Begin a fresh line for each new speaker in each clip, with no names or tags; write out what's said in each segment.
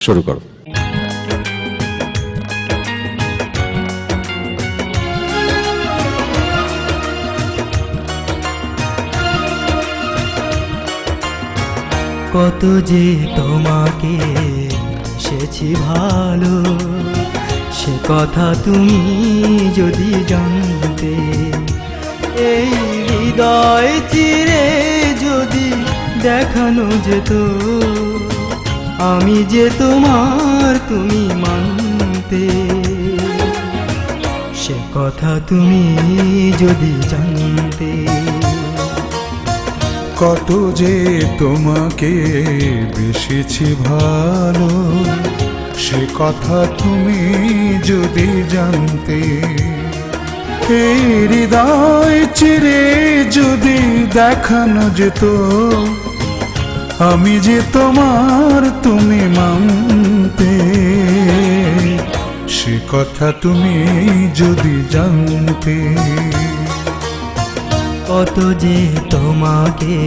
শুরু করো।
কত যে তোমাকে সেছি ভালো, সে কথা তুমি যদি জানতে। এই হৃদয় চিরে যদি দেখানো যেত, আমি যে তোমার তুমি মানতে। সে কথা তুমি যদি জানতে।
কত যে তোমাকে বেসেছি ভালো, সে কথা তুমি যদি জানতে। এই হৃদয় চিরে যদি দেখানো যেত, আমি যে তোমার তুমি মানতে। সে কথা তুমি যদি জানতে।
কত যে তোমাকে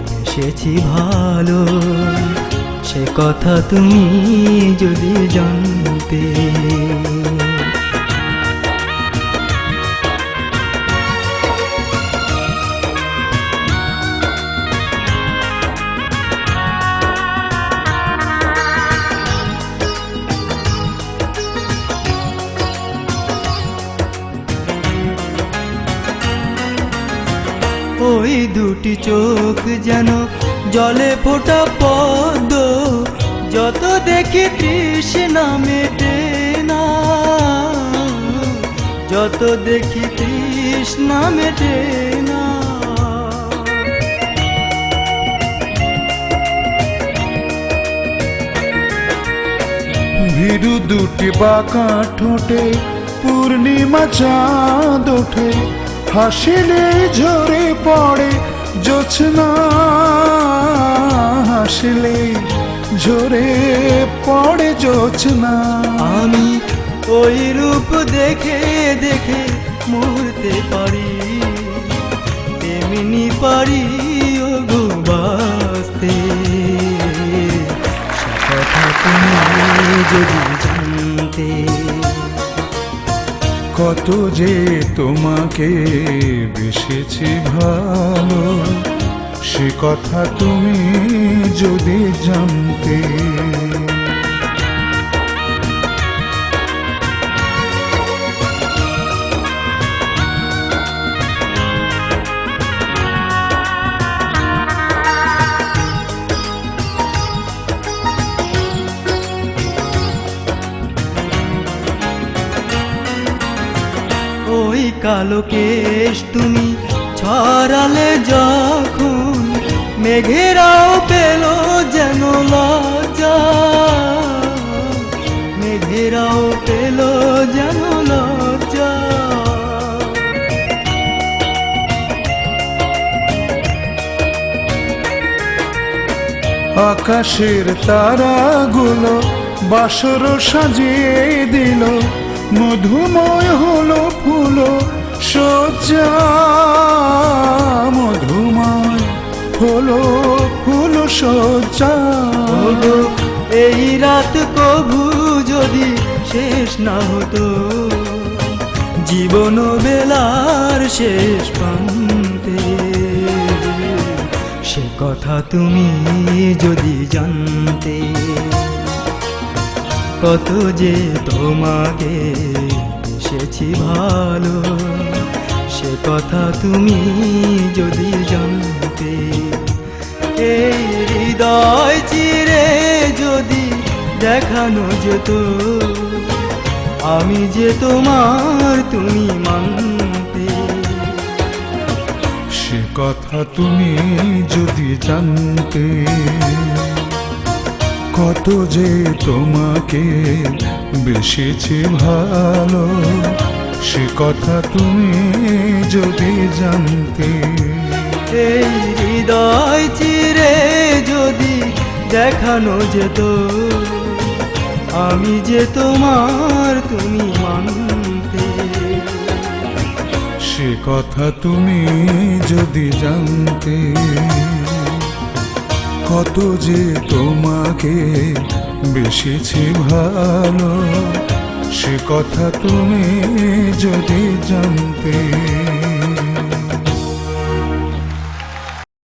বেসেছি ভালো, সে কথা তুমি যদি জানতে। ওই দুটি চোখ যেন জলে ফোটা পদ্ম, যত দেখি তৃষ্ণা মেটে না, যত দেখি তৃষ্ণা মেটে না।
ভীরু দুটি বাঁকা ঠোঁটে পূর্ণিমা চাঁদ ওঠে, হাসিলে ঝরে পড়ে জোছনা, হাসিলে ঝরে পড়ে জোছনা।
আমি ওই রূপ দেখে দেখে মরতে পারি, তেমনি পারি ও গো বাঁচতে। সে কথা তুমি যদি জানতে।
কত যে তোমাকে বেসেছি ভালো, সে কথা তুমি যদি জানতে।
ওই কালো কেশ তুমি ছড়ালে যখন, মেঘেরাও পেল যেন লজ্জা, মেঘেরাও পেল যেন লজ্জা।
আকাশের তারাগুলো বাসর সাজিয়ে দিল, মধুময় হলো ফুল সজ্জা, মধুময় হলো ফুল সজ্জা।
ওগো এই রাত কভু যদি শেষ না হতো, জীবন বেলার শেষ প্রান্তে। সে কথা তুমি যদি জানতে। কত যে তোমাকে বেসেছি ভালো, সে কথা তুমি যদি জানতে। এই হৃদয় চিরে যদি দেখানো যেত, আমি যে তোমার তুমি মানতে।
সে কথা তুমি যদি জানতে। কত যে তোমাকে বেসেছি ভালো, সে কথা তুমি যদি জানতে।
এই হৃদয় চিরে যদি দেখানো যেত, আমি যে তোমার তুমি মানতে।
সে কথা তুমি যদি জানতে। কত যে তোমাকে বেশেছি ভালো, সে কথা তুমি যদি জানতে।